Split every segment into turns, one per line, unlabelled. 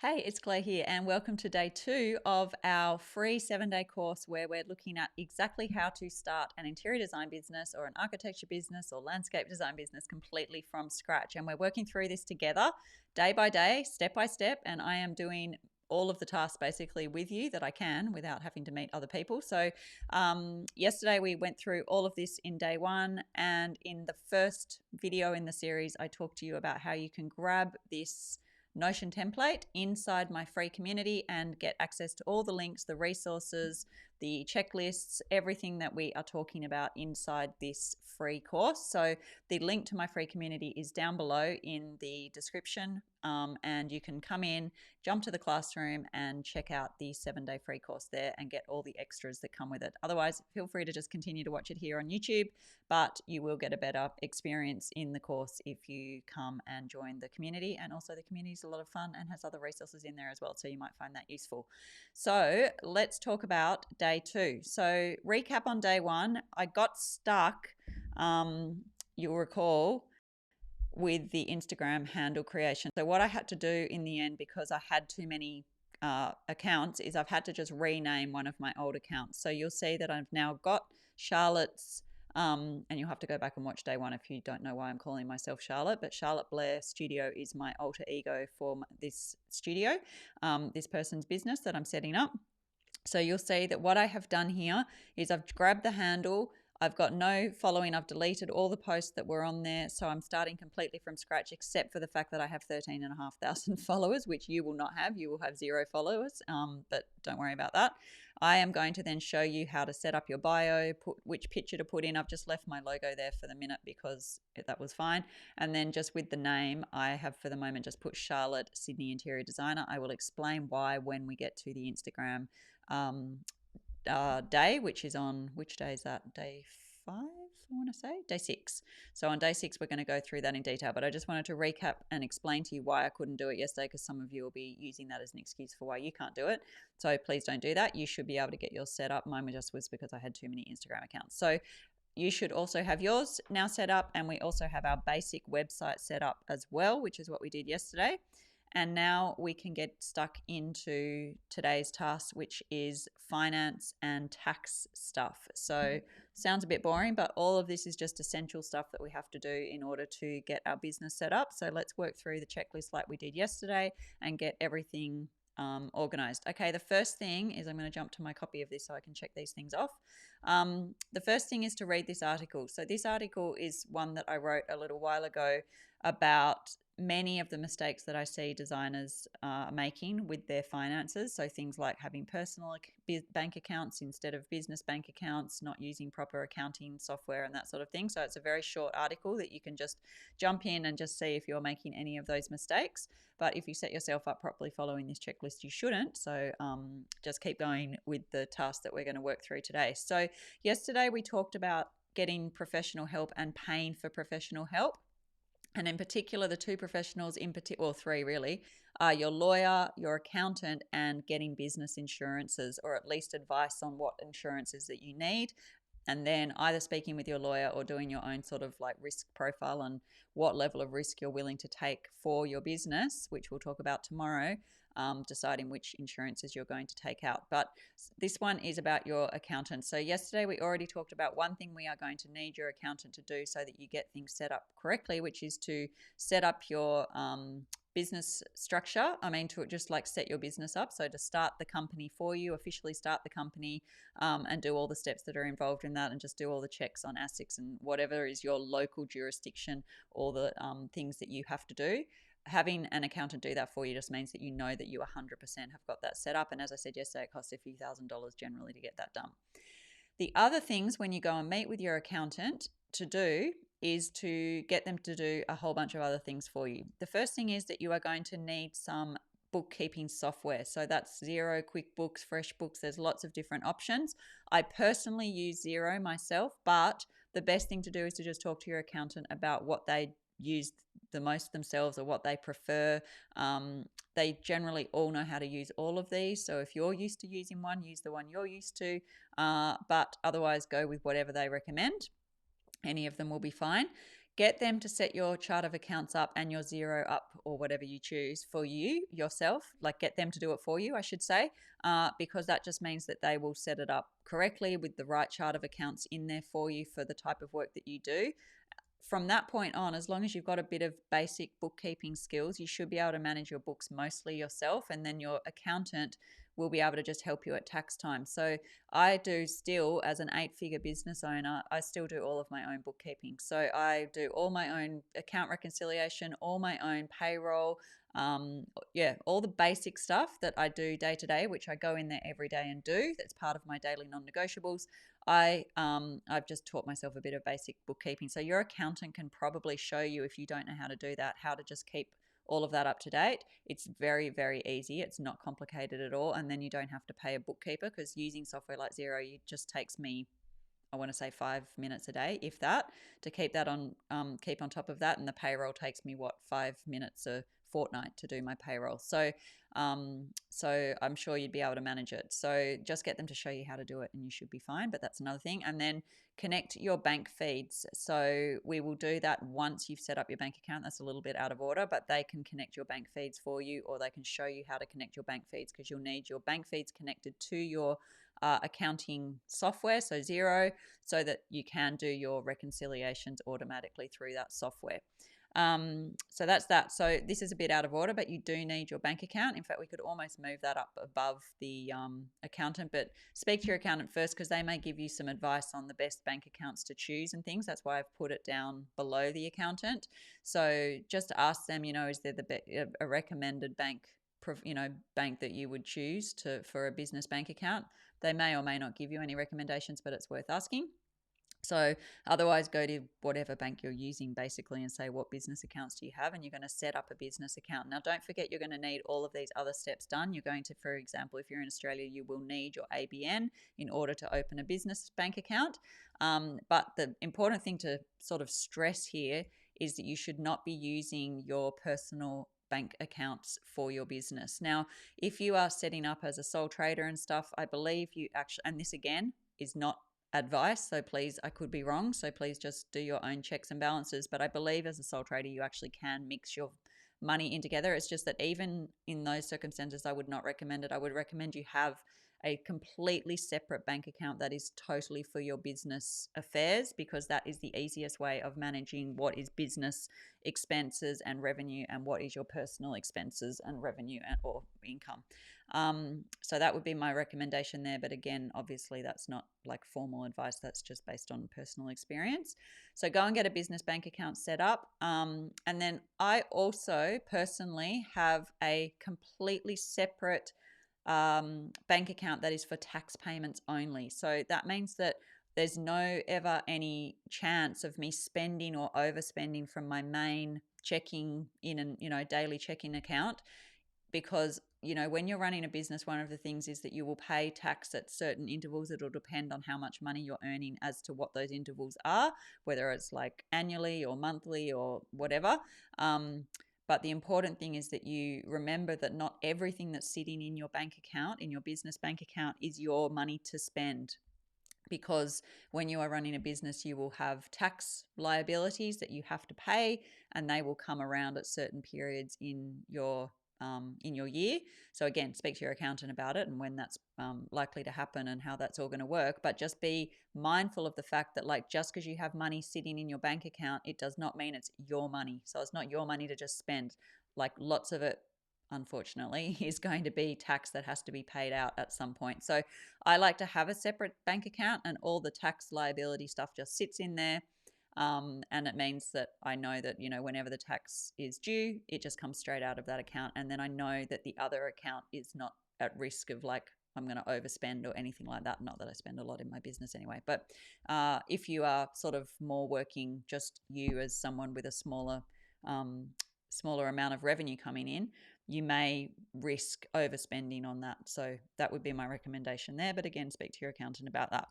Hey, it's Clare here, and welcome to day 2 of our free 7-day course where we're looking at exactly how to start an interior design business or an architecture business or landscape design business completely from scratch. And we're working through this together day by day, step by step, and I am doing all of the tasks basically with you that I can without having to meet other people. So yesterday we went through all of this in day 1, and in the first video in the series I talked to you about how you can grab this Notion template inside my free community and get access to all the links, the resources, the checklists, everything that we are talking about inside this free course. So the link to my free community is down below in the description, and you can come in, jump to the classroom and check out the 7-day free course there and get all the extras that come with it. Otherwise, feel free to just continue to watch it here on YouTube, but you will get a better experience in the course if you come and join the community. And also the community is a lot of fun and has other resources in there as well, so you might find that useful. So let's talk about day 2. So recap on day 1, I got stuck, you'll recall, with the Instagram handle creation. So what I had to do in the end, because I had too many accounts, is I've had to just rename one of my old accounts. So you'll see that I've now got Charlotte's, and you'll have to go back and watch day 1 if you don't know why I'm calling myself Charlotte, but Charlotte Blair Studio is my alter ego for this studio, this person's business that I'm setting up. So you'll see that what I have done here is I've grabbed the handle. I've got no following. I've deleted all the posts that were on there. So I'm starting completely from scratch, except for the fact that I have 13,500 followers, which you will not have. You will have 0 followers, but don't worry about that. I am going to then show you how to set up your bio, which picture to put in. I've just left my logo there for the minute because that was fine. And then just with the name, I have for the moment just put Charlotte Sydney Interior Designer. I will explain why when we get to the Instagram day, which is on, which day is that? Day 5, I want to say, day 6. So on day 6 we're going to go through that in detail, but I just wanted to recap and explain to you why I couldn't do it yesterday, because some of you will be using that as an excuse for why you can't do it. So please don't do that. You should be able to get yours set up. Mine just was because I had too many Instagram accounts. So you should also have yours now set up, and we also have our basic website set up as well, which is what we did yesterday. And now we can get stuck into today's task, which is finance and tax stuff. So sounds a bit boring, but all of this is just essential stuff that we have to do in order to get our business set up. So let's work through the checklist like we did yesterday and get everything organized. Okay, the first thing is, I'm going to jump to my copy of this so I can check these things off. The first thing is to read this article. So this article is one that I wrote a little while ago about many of the mistakes that I see designers making with their finances. So things like having personal bank accounts instead of business bank accounts, not using proper accounting software and that sort of thing. So it's a very short article that you can just jump in and just see if you're making any of those mistakes. But if you set yourself up properly following this checklist, you shouldn't. So just keep going with the task that we're going to work through today. So yesterday we talked about getting professional help and paying for professional help. And in particular, the 2 professionals well, 3 really, are your lawyer, your accountant, and getting business insurances, or at least advice on what insurances that you need. And then either speaking with your lawyer or doing your own sort of like risk profile on what level of risk you're willing to take for your business, which we'll talk about tomorrow, deciding which insurances you're going to take out. But this one is about your accountant. So yesterday we already talked about one thing we are going to need your accountant to do so that you get things set up correctly, which is to set up your business structure. To just like set your business up. So to start the company for you, officially start the company, and do all the steps that are involved in that, and just do all the checks on ASICs and whatever is your local jurisdiction, all the things that you have to do. Having an accountant do that for you just means that you know that you 100% have got that set up. And as I said yesterday, it costs a few $1,000s generally to get that done. The other things when you go and meet with your accountant to do is to get them to do a whole bunch of other things for you. The first thing is that you are going to need some bookkeeping software. So that's Xero, QuickBooks, FreshBooks. There's lots of different options. I personally use Xero myself, but the best thing to do is to just talk to your accountant about what they use the most themselves or what they prefer. They generally all know how to use all of these. So if you're used to using one, use the one you're used to, but otherwise go with whatever they recommend. Any of them will be fine. Get them to set your chart of accounts up and your Xero up, or whatever you choose for you yourself. Like, get them to do it for you, I should say, because that just means that they will set it up correctly with the right chart of accounts in there for you for the type of work that you do. From that point on, as long as you've got a bit of basic bookkeeping skills, you should be able to manage your books mostly yourself, and then your accountant will be able to just help you at tax time. So I do still, as an 8-figure business owner, I still do all of my own bookkeeping. So I do all my own account reconciliation, all my own payroll, all the basic stuff that I do day to day, which I go in there every day and do. That's part of my daily non-negotiables. I've just taught myself a bit of basic bookkeeping. So your accountant can probably show you, if you don't know how to do that, how to just keep all of that up to date. It's very, very easy. It's not complicated at all. And then you don't have to pay a bookkeeper, because using software like Xero, it just takes me, I want to say 5 minutes a day, if that, to keep that on, keep on top of that. And the payroll takes me 5 minutes a fortnight to do my payroll. So I'm sure you'd be able to manage it. So just get them to show you how to do it and you should be fine. But that's another thing. And then connect your bank feeds. So we will do that once you've set up your bank account. That's a little bit out of order, but they can connect your bank feeds for you, or they can show you how to connect your bank feeds, because you'll need your bank feeds connected to your accounting software, so Xero, so that you can do your reconciliations automatically through that software. So that's that. So this is a bit out of order, but you do need your bank account. In fact, we could almost move that up above the accountant, but speak to your accountant first, because they may give you some advice on the best bank accounts to choose and things. That's why I've put it down below the accountant. So just ask them, is there a recommended bank that you would choose for a business bank account. They may or may not give you any recommendations, but it's worth asking. So otherwise, go to whatever bank you're using basically and say, what business accounts do you have? And you're going to set up a business account. Now, don't forget, you're going to need all of these other steps done. You're going to, for example, if you're in Australia, you will need your ABN in order to open a business bank account. But the important thing to sort of stress here is that you should not be using your personal bank accounts for your business. Now, if you are setting up as a sole trader and stuff, I believe you actually, and this again is not advice, so please, I could be wrong, so please just do your own checks and balances, but I believe as a sole trader you actually can mix your money in together. It's just that even in those circumstances, I would not recommend it. I would recommend you have a completely separate bank account that is totally for your business affairs, because that is the easiest way of managing what is business expenses and revenue and what is your personal expenses and revenue or income. So that would be my recommendation there. But again, obviously that's not like formal advice. That's just based on personal experience. So go and get a business bank account set up. And then I also personally have a completely separate bank account that is for tax payments only. So that means that there's no ever any chance of me spending or overspending from my main checking in and daily checking account, because when you're running a business, one of the things is that you will pay tax at certain intervals. It'll depend on how much money you're earning as to what those intervals are, whether it's like annually or monthly or whatever. But the important thing is that you remember that not everything that's sitting in your bank account, in your business bank account, is your money to spend. Because when you are running a business, you will have tax liabilities that you have to pay, and they will come around at certain periods in your year. So again, speak to your accountant about it and when that's likely to happen and how that's all going to work. But just be mindful of the fact that, like, just because you have money sitting in your bank account, it does not mean it's your money. So it's not your money to just spend. Like, lots of it, unfortunately, is going to be tax that has to be paid out at some point. So I like to have a separate bank account, and all the tax liability stuff just sits in there. And it means that I know that, whenever the tax is due, it just comes straight out of that account. And then I know that the other account is not at risk of, like, I'm going to overspend or anything like that. Not that I spend a lot in my business anyway. But if you are sort of more working just you as someone with a smaller amount of revenue coming in, you may risk overspending on that. So that would be my recommendation there. But again, speak to your accountant about that.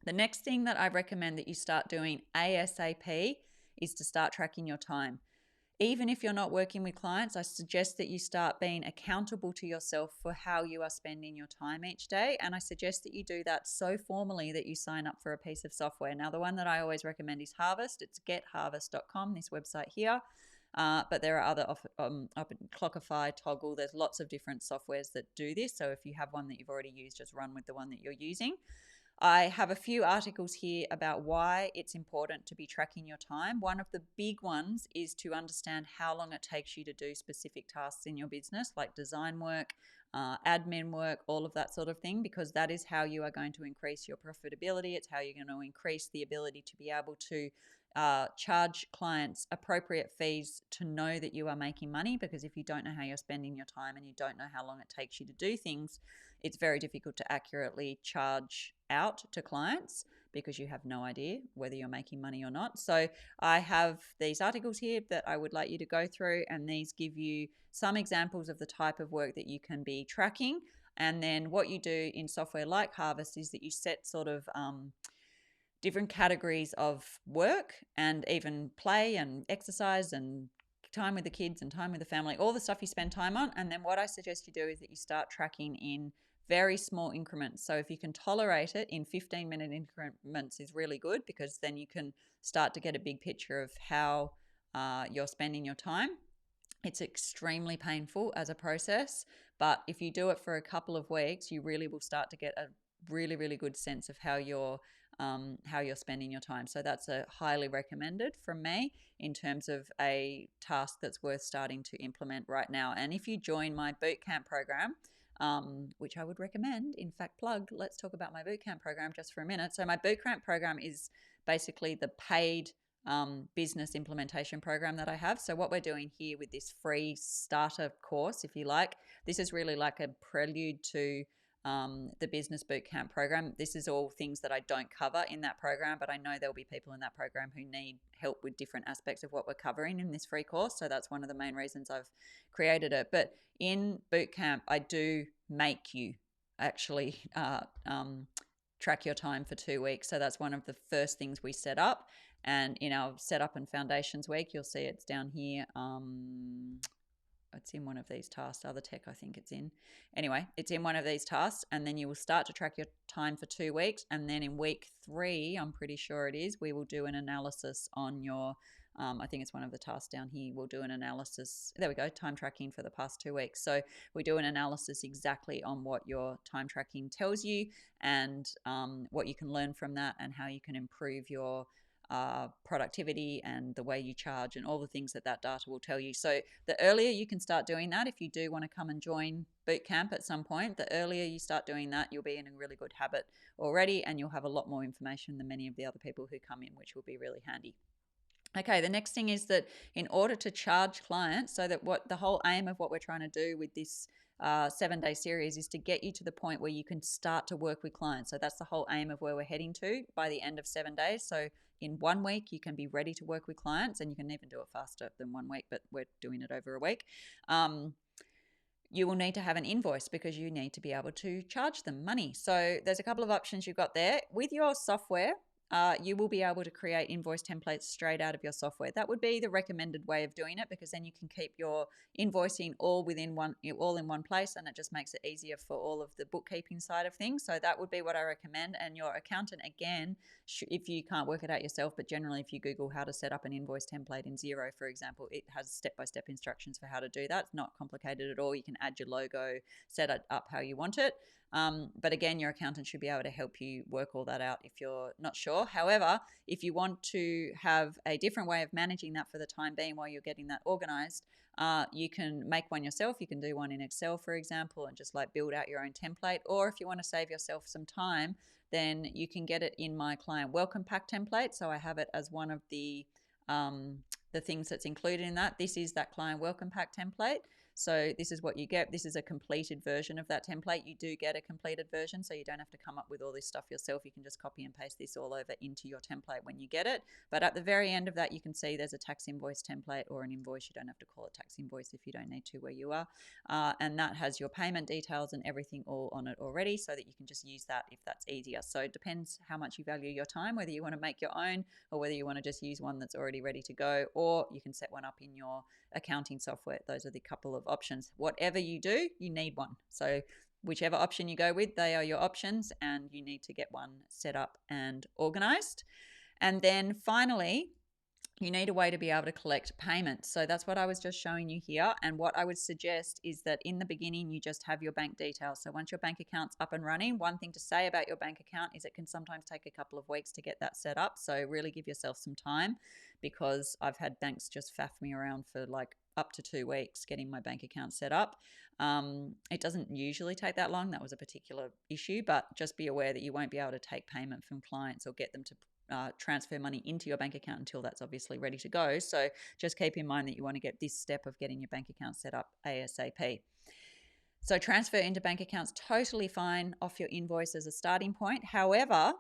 The next thing that I recommend that you start doing ASAP is to start tracking your time. Even if you're not working with clients, I suggest that you start being accountable to yourself for how you are spending your time each day. And I suggest that you do that so formally that you sign up for a piece of software. Now, the one that I always recommend is Harvest. It's getharvest.com, this website here. But there are other Clockify, Toggle. There's lots of different softwares that do this. So if you have one that you've already used, just run with the one that you're using. I have a few articles here about why it's important to be tracking your time. One of the big ones is to understand how long it takes you to do specific tasks in your business, like design work, admin work, all of that sort of thing, because that is how you are going to increase your profitability. It's how you're going to increase the ability to be able to charge clients appropriate fees to know that you are making money, because if you don't know how you're spending your time and you don't know how long it takes you to do things, it's very difficult to accurately charge out to clients because you have no idea whether you're making money or not. So I have these articles here that I would like you to go through, and these give you some examples of the type of work that you can be tracking. And then what you do in software like Harvest is that you set sort of different categories of work and even play and exercise and time with the kids and time with the family, all the stuff you spend time on. And then what I suggest you do is that you start tracking in very small increments. So if you can tolerate it in 15-minute increments is really good, because then you can start to get a big picture of how you're spending your time. It's extremely painful as a process, but if you do it for a couple of weeks, you really will start to get a really, really good sense of how you're spending your time. So that's a highly recommended from me in terms of a task that's worth starting to implement right now. And if you join my bootcamp program, which I would recommend, in fact, plug, let's talk about my bootcamp program just for a minute. So my bootcamp program is basically the paid business implementation program that I have. So what we're doing here with this free starter course, if you like, this is really like a prelude to the business bootcamp program. This is all things that I don't cover in that program, but I know there'll be people in that program who need help with different aspects of what we're covering in this free course. So that's one of the main reasons I've created it. But in bootcamp, I do make you actually track your time for 2 weeks. So that's one of the first things we set up. And in our setup and foundations week, you'll see it's down here. It's in one of these tasks, other tech I think it's in. Anyway, it's in one of these tasks, and then you will start to track your time for 2 weeks. And then in week 3, I'm pretty sure it is, we will do an analysis on your, I think it's one of the tasks down here. We'll do an analysis. There we go, time tracking for the past 2 weeks. So we do an analysis exactly on what your time tracking tells you, and what you can learn from that, and how you can improve your productivity and the way you charge and all the things that data will tell you. So the earlier you can start doing that, if you do want to come and join bootcamp at some point, the earlier you start doing that, you'll be in a really good habit already, and you'll have a lot more information than many of the other people who come in, which will be really handy. Okay, the next thing is that in order to charge clients, so that what the whole aim of what we're trying to do with this 7-day series is to get you to the point where you can start to work with clients. So that's the whole aim of where we're heading to by the end of 7 days. So in 1 week, you can be ready to work with clients, and you can even do it faster than 1 week, but we're doing it over a week. You will need to have an invoice, because you need to be able to charge them money. So there's a couple of options you've got there. With your software, you will be able to create invoice templates straight out of your software. That would be the recommended way of doing it, because then you can keep your invoicing all in one place, and it just makes it easier for all of the bookkeeping side of things. So that would be what I recommend. And your accountant, again, if you can't work it out yourself, but generally if you Google how to set up an invoice template in Xero, for example, it has step-by-step instructions for how to do that. It's not complicated at all. You can add your logo, set it up how you want it. But again, your accountant should be able to help you work all that out if you're not sure. However, if you want to have a different way of managing that for the time being while you're getting that organized, you can make one yourself. You can do one in Excel, for example, and just like build out your own template. Or if you want to save yourself some time, then you can get it in my client welcome pack template. So I have it as one of the things that's included in that. This is that client welcome pack template. So this is what you get. This is a completed version of that template. You do get a completed version, so you don't have to come up with all this stuff yourself. You can just copy and paste this all over into your template when you get it. But at the very end of that, you can see there's a tax invoice template or an invoice. You don't have to call it tax invoice if you don't need to where you are. And that has your payment details and everything all on it already, so that you can just use that if that's easier. So it depends how much you value your time, whether you want to make your own or whether you want to just use one that's already ready to go, or you can set one up in your accounting software. Those are the couple of options. Whatever you do, you need one. So whichever option you go with, they are your options, and you need to get one set up and organized. And then finally, you need a way to be able to collect payments. So that's what I was just showing you here. And what I would suggest is that in the beginning, you just have your bank details. So once your bank account's up and running, one thing to say about your bank account is it can sometimes take a couple of weeks to get that set up. So really give yourself some time, because I've had banks just faff me around for like up to 2 weeks getting my bank account set up. It doesn't usually take that long. That was a particular issue, but just be aware that you won't be able to take payment from clients or get them to transfer money into your bank account until that's obviously ready to go. So just keep in mind that you want to get this step of getting your bank account set up ASAP. So transfer into bank accounts, totally fine off your invoice as a starting point. However,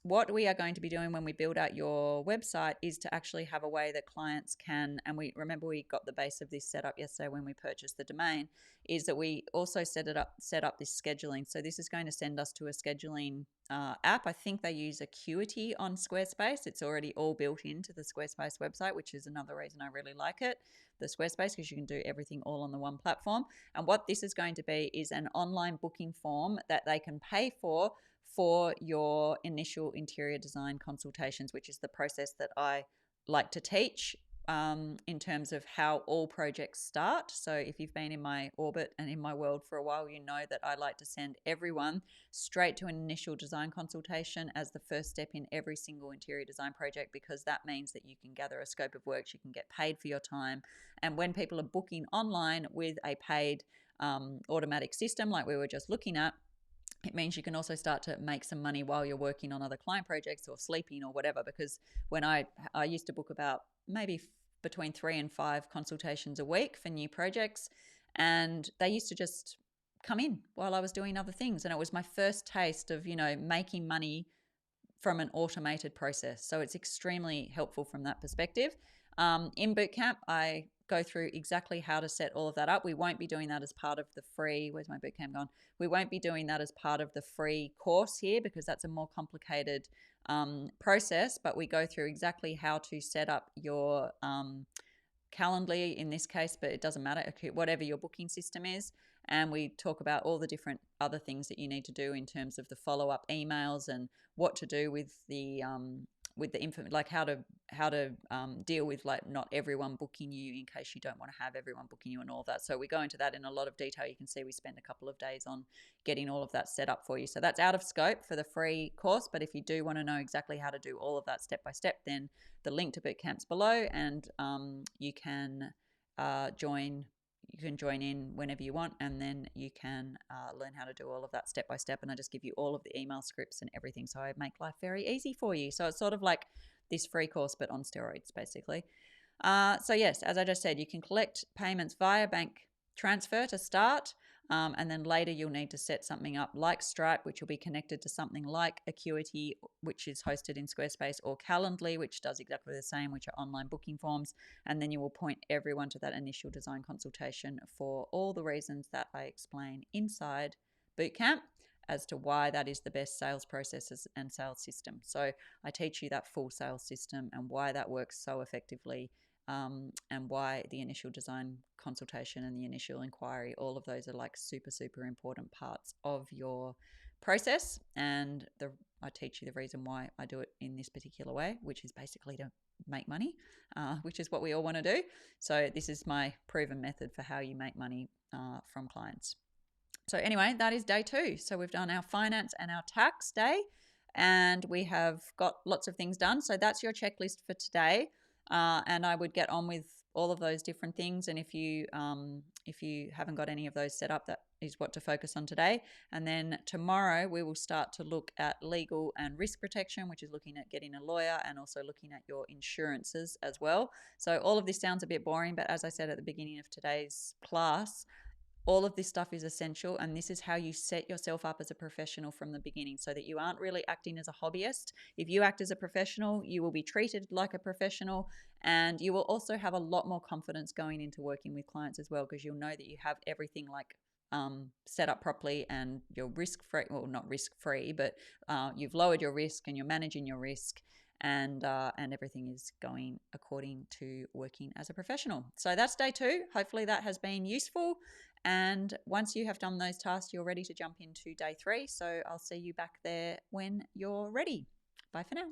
what we are going to be doing when we build out your website is to actually have a way that clients can, and we remember we got the base of this set up yesterday when we purchased the domain, is that we also set up this scheduling. So this is going to send us to a scheduling app. I think they use Acuity on Squarespace. It's already all built into the Squarespace website, which is another reason I really like it, the Squarespace, because you can do everything all on the one platform. And what this is going to be is an online booking form that they can pay for your initial interior design consultations, which is the process that I like to teach in terms of how all projects start. So if you've been in my orbit and in my world for a while, you know that I like to send everyone straight to an initial design consultation as the first step in every single interior design project, because that means that you can gather a scope of works, you can get paid for your time. And when people are booking online with a paid automatic system like we were just looking at, it means you can also start to make some money while you're working on other client projects or sleeping or whatever. Because when I used to book about maybe between 3 and 5 consultations a week for new projects, and they used to just come in while I was doing other things. And it was my first taste of, making money from an automated process. So it's extremely helpful from that perspective. In Bootcamp, I go through exactly how to set all of that up. We won't be doing that as part of the free, where's my bootcamp gone? We won't be doing that as part of the free course here, because that's a more complicated process, but we go through exactly how to set up your Calendly in this case, but it doesn't matter, whatever your booking system is. And we talk about all the different other things that you need to do in terms of the follow-up emails and what to do with the info, like how to deal with like not everyone booking you in case you don't want to have everyone booking you and all of that. So we go into that in a lot of detail. You can see we spend a couple of days on getting all of that set up for you. So that's out of scope for the free course, but if you do want to know exactly how to do all of that step by step, then the link to Bootcamp's below, and you can join. You can join in whenever you want, and then you can learn how to do all of that step by step. And I just give you all of the email scripts and everything. So I make life very easy for you. So it's sort of like this free course, but on steroids, basically. So yes, as I just said, you can collect payments via bank transfer to start. And then later you'll need to set something up like Stripe, which will be connected to something like Acuity, which is hosted in Squarespace, or Calendly, which does exactly the same, which are online booking forms. And then you will point everyone to that initial design consultation for all the reasons that I explain inside Bootcamp as to why that is the best sales processes and sales system. So I teach you that full sales system and why that works so effectively. And why the initial design consultation and the initial inquiry, all of those are like super, super important parts of your process. And I teach you the reason why I do it in this particular way, which is basically to make money, which is what we all want to do. So this is my proven method for how you make money from clients. So anyway, that is day 2. So we've done our finance and our tax day, and we have got lots of things done. So that's your checklist for today. And I would get on with all of those different things. And if you haven't got any of those set up, that is what to focus on today. And then tomorrow we will start to look at legal and risk protection, which is looking at getting a lawyer and also looking at your insurances as well. So all of this sounds a bit boring, but as I said at the beginning of today's class, all of this stuff is essential, and this is how you set yourself up as a professional from the beginning, so that you aren't really acting as a hobbyist. If you act as a professional, you will be treated like a professional, and you will also have a lot more confidence going into working with clients as well, because you'll know that you have everything set up properly, and you're risk free. Well, not risk free, but you've lowered your risk and you're managing your risk, and everything is going according to working as a professional. So that's day 2. Hopefully that has been useful. And once you have done those tasks, you're ready to jump into day 3. So I'll see you back there when you're ready. Bye for now.